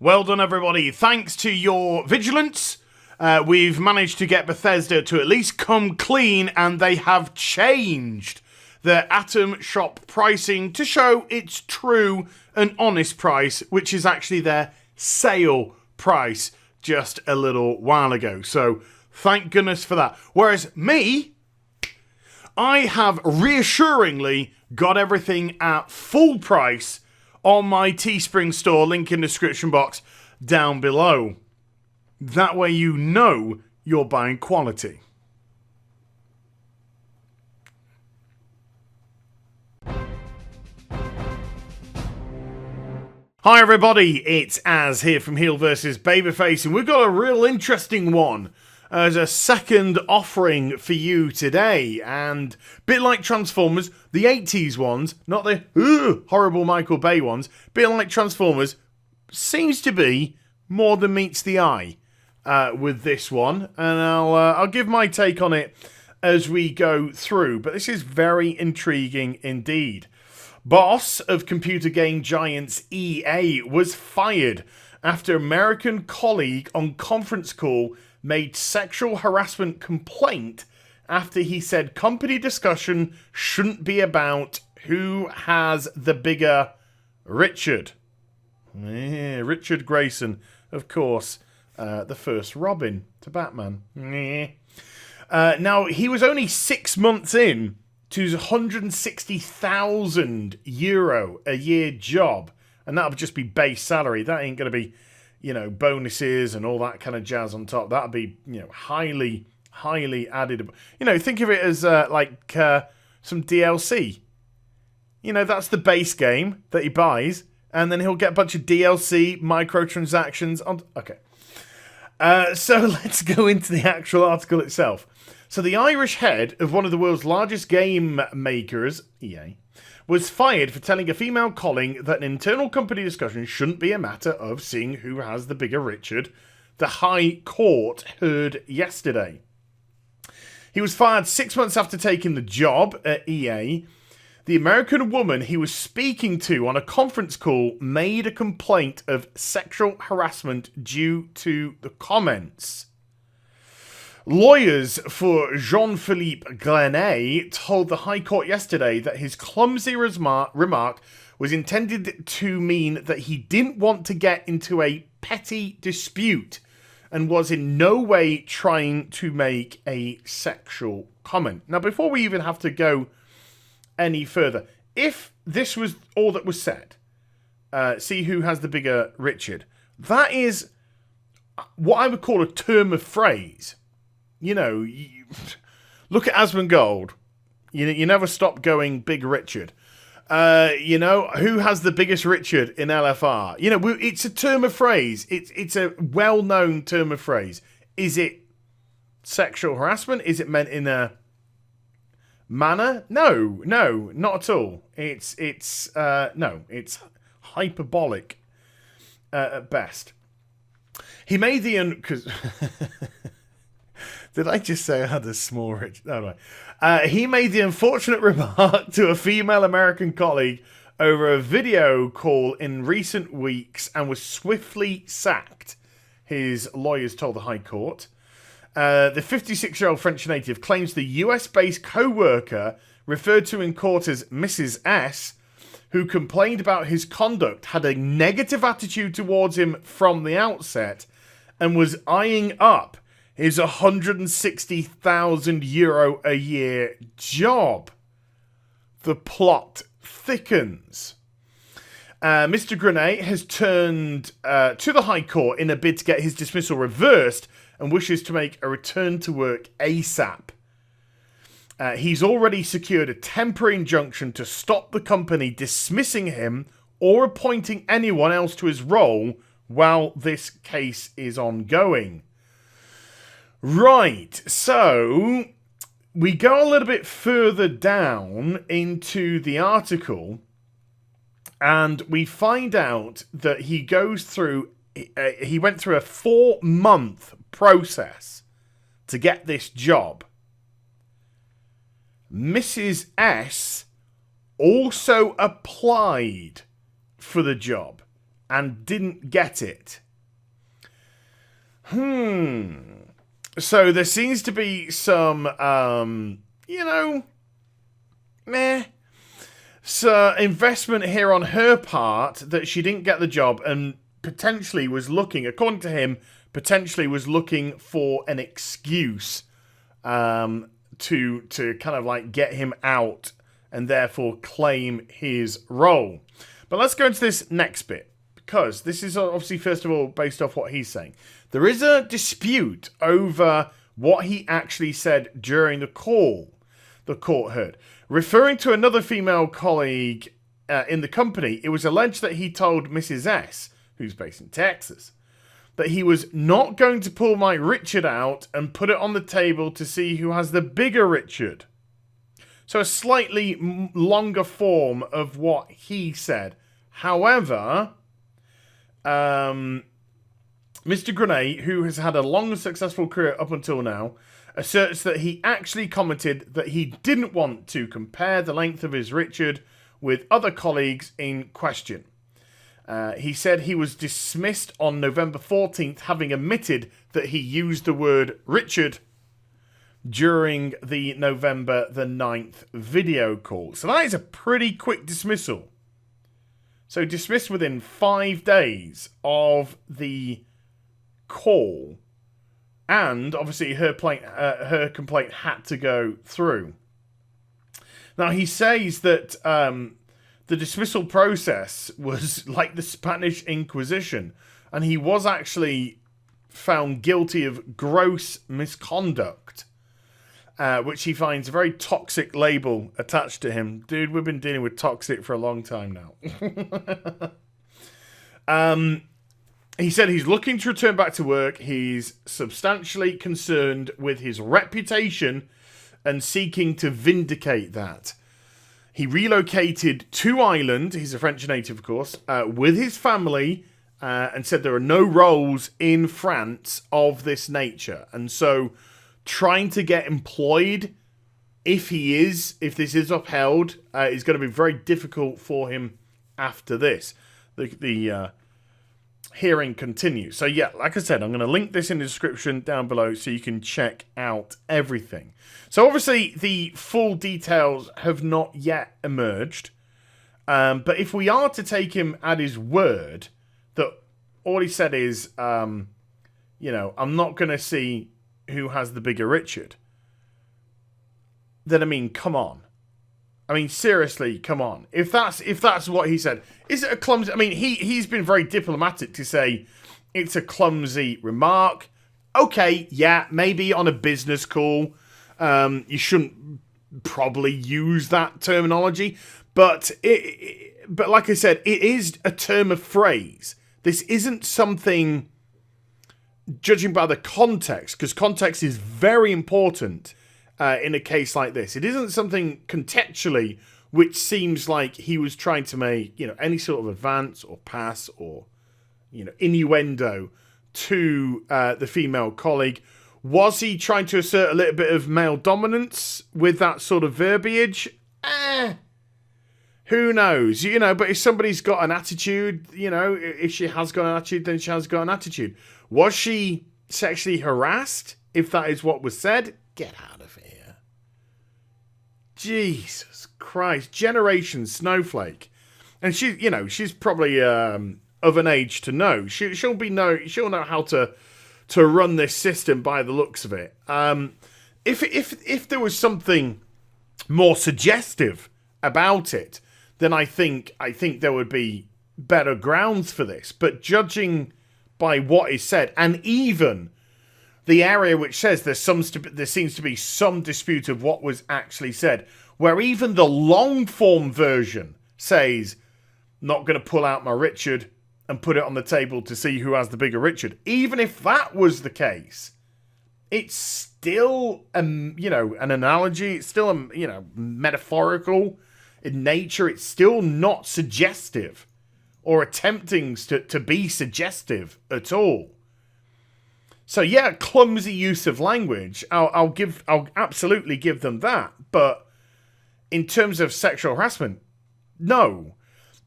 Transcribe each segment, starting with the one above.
Well done, everybody. Thanks to your vigilance, we've managed to get Bethesda to at least come clean, and they have changed their Atom Shop pricing to show its true and honest price, which is actually their sale price just a little while ago. So thank goodness for that. Whereas me, I have reassuringly got everything at full price on my Teespring store, link in the description box down below. That way you know you're buying quality. Hi everybody, it's Az here from HeelvsBabyface, and we've got a real interesting one as a second offering for you today. And a bit like Transformers, the 80s ones, not the horrible Michael Bay ones, a bit like Transformers, seems to be more than meets the eye with this one. And I'll give my take on it as we go through, but this is very intriguing indeed. Boss of computer game giants EA was fired after American colleague on conference call made sexual harassment complaint after he said company discussion shouldn't be about who has the bigger Richard. Richard Grayson, of course, the first Robin to Batman. Now, he was only 6 months in to his €160,000 a year job, and that'll just be base salary. That ain't going to be, bonuses and all that kind of jazz on top. That'll be, highly added. Think of it as some DLC. That's the base game that he buys, and then he'll get a bunch of DLC microtransactions on. Okay. So let's go into the actual article itself. So the Irish head of one of the world's largest game makers, EA, was fired for telling a female colleague that an internal company discussion shouldn't be a matter of seeing who has the bigger Richard, the High Court heard yesterday. He was fired 6 months after taking the job at EA. The American woman he was speaking to on a conference call made a complaint of sexual harassment due to the comments. Lawyers for Jean-Philippe Glenay told the High Court yesterday that his clumsy remark was intended to mean that he didn't want to get into a petty dispute and was in no way trying to make a sexual comment. Now, before we even have to go any further, if this was all that was said, see who has the bigger Richard, that is what I would call a term of phrase. Look at Asmongold. You never stop going Big Richard. Who has the biggest Richard in LFR? It's a term of phrase. It's a well-known term of phrase. Is it sexual harassment? Is it meant in a manner? No, not at all. It's hyperbolic at best. He made the because. Did I just say I had a small Richard? Oh, no. He made the unfortunate remark to a female American colleague over a video call in recent weeks and was swiftly sacked, his lawyers told the High Court. The 56-year-old French native claims the US-based co-worker, referred to in court as Mrs. S., who complained about his conduct, had a negative attitude towards him from the outset and was eyeing up his €160,000 a year job. The plot thickens. Mr. Grenay has turned to the High Court in a bid to get his dismissal reversed and wishes to make a return to work ASAP. He's already secured a temporary injunction to stop the company dismissing him or appointing anyone else to his role while this case is ongoing. Right, so we go a little bit further down into the article and we find out that he went through a 4-month process to get this job. Mrs. S also applied for the job and didn't get it. So there seems to be some, so investment here on her part that she didn't get the job and potentially was looking, according to him, for an excuse to kind of like get him out and therefore claim his role. But let's go into this next bit, because this is obviously, first of all, based off what he's saying. There is a dispute over what he actually said during the call the court heard. Referring to another female colleague in the company, it was alleged that he told Mrs. S, who's based in Texas, that he was not going to pull my Richard out and put it on the table to see who has the bigger Richard. So a slightly longer form of what he said. However, Mr. Grenay, who has had a long and successful career up until now, asserts that he actually commented that he didn't want to compare the length of his Richard with other colleagues in question. He said he was dismissed on November 14th, having admitted that he used the word Richard during the November the 9th video call. So that is a pretty quick dismissal. So dismissed within 5 days of the call, and obviously her complaint had to go through. Now he says that the dismissal process was like the Spanish Inquisition, and he was actually found guilty of gross misconduct, which he finds a very toxic label attached to him. Dude, we've been dealing with toxic for a long time now. He said he's looking to return back to work. He's substantially concerned with his reputation and seeking to vindicate that. He relocated to Ireland, he's a French native, of course, with his family, and said there are no roles in France of this nature. And so trying to get employed, if this is upheld, is going to be very difficult for him after this. The hearing continues. So yeah, like I said, I'm going to link this in the description down below so you can check out everything. So obviously the full details have not yet emerged, but if we are to take him at his word that all he said is, I'm not going to see who has the bigger Richard, then I mean, come on. I mean, seriously, come on. If that's what he said, is it a clumsy? I mean, he's been very diplomatic to say it's a clumsy remark. Okay, yeah, maybe on a business call, you shouldn't probably use that terminology, but like I said, it is a term of phrase. This isn't something, judging by the context, because context is very important. In a case like this, it isn't something contextually which seems like he was trying to make, any sort of advance or pass or, innuendo to the female colleague. Was he trying to assert a little bit of male dominance with that sort of verbiage? Who knows? But if somebody's got an attitude, if she has got an attitude, then she has got an attitude. Was she sexually harassed? If that is what was said, get out of here. Jesus Christ. Generation Snowflake. And she's probably of an age to know. She'll know how to run this system by the looks of it. If there was something more suggestive about it, then I think there would be better grounds for this. But judging by what is said, and even the area which says there seems to be some dispute of what was actually said, where even the long form version says, not going to pull out my Richard and put it on the table to see who has the bigger Richard. Even if that was the case, it's still, an analogy. It's still, metaphorical in nature. It's still not suggestive or attempting to be suggestive at all. So yeah, clumsy use of language. I'll absolutely give them that. But in terms of sexual harassment, no.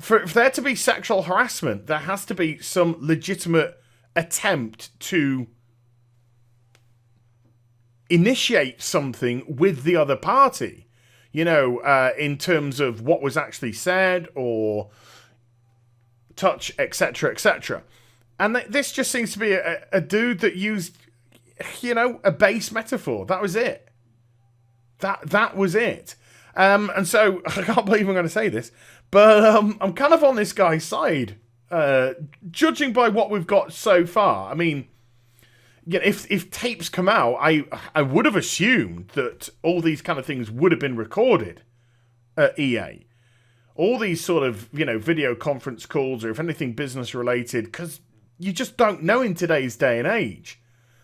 for there to be sexual harassment, there has to be some legitimate attempt to initiate something with the other party. You know, in terms of what was actually said or touch, etc., etc. And this just seems to be a dude that used, you know, a base metaphor. That was it. That was it. And so, I can't believe I'm going to say this, but I'm kind of on this guy's side, judging by what we've got so far. I mean, yeah, if tapes come out, I would have assumed that all these kind of things would have been recorded at EA. All these sort of, you know, video conference calls, or if anything business related, because you just don't know in today's day and age.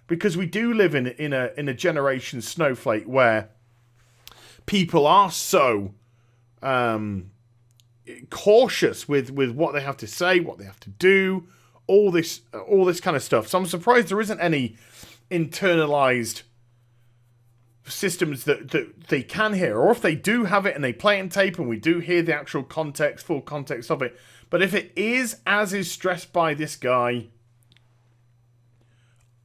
Because we do live in a generation snowflake where people are so cautious with what they have to say, what they have to do, all this kind of stuff. So I'm surprised there isn't any internalized systems that they can hear, or if they do have it and they play it in tape and we do hear the actual context, full context of it. But if it is as is stressed by this guy,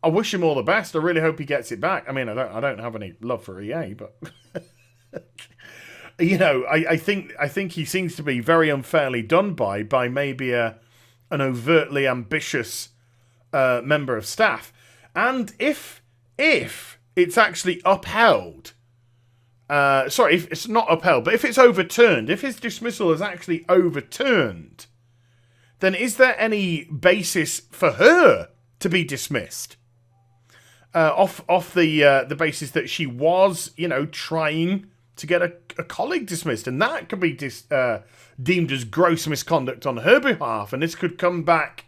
I wish him all the best. I really hope he gets it back. I mean, I don't have any love for EA, but you know, I think he seems to be very unfairly done by maybe an overtly ambitious member of staff. And if it's actually upheld, if it's not upheld, but if it's overturned, if his dismissal is actually overturned, then is there any basis for her to be dismissed? Off the basis that she was, you know, trying to get a colleague dismissed, and that could be deemed as gross misconduct on her behalf, and this could come back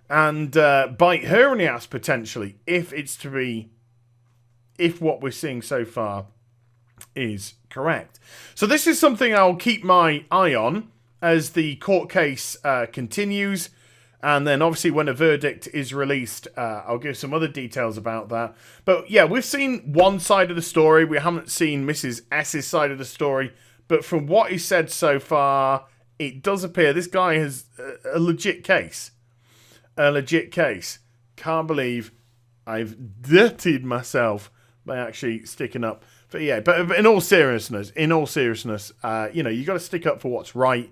and bite her in the ass potentially if what we're seeing so far is correct. So this is something I'll keep my eye on as the court case continues. And then obviously when a verdict is released, I'll give some other details about that. But yeah, we've seen one side of the story. We haven't seen Mrs. S's side of the story. But from what he said so far, it does appear this guy has a legit case. A legit case. Can't believe I've dirtied myself by actually sticking up for EA. But in all seriousness, you know, you got to stick up for what's right.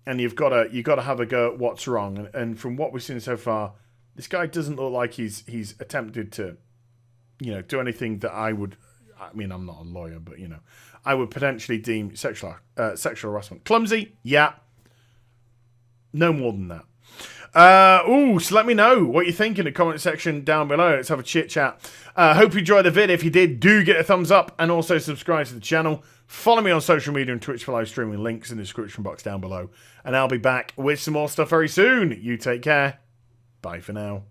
And you've got to have a go at what's wrong. And from what we've seen so far, this guy doesn't look like he's attempted to, you know, do anything that I mean, I'm not a lawyer, but, you know, I would potentially deem sexual harassment. Clumsy? Yeah. No more than that. So let me know what you think in the comment section down below. Let's have a chit chat. Hope you enjoyed the vid. If you did, do get a thumbs up and also subscribe to the channel. Follow me on social media and Twitch for live streaming, links in the description box down below. And I'll be back with some more stuff very soon. You take care. Bye for now.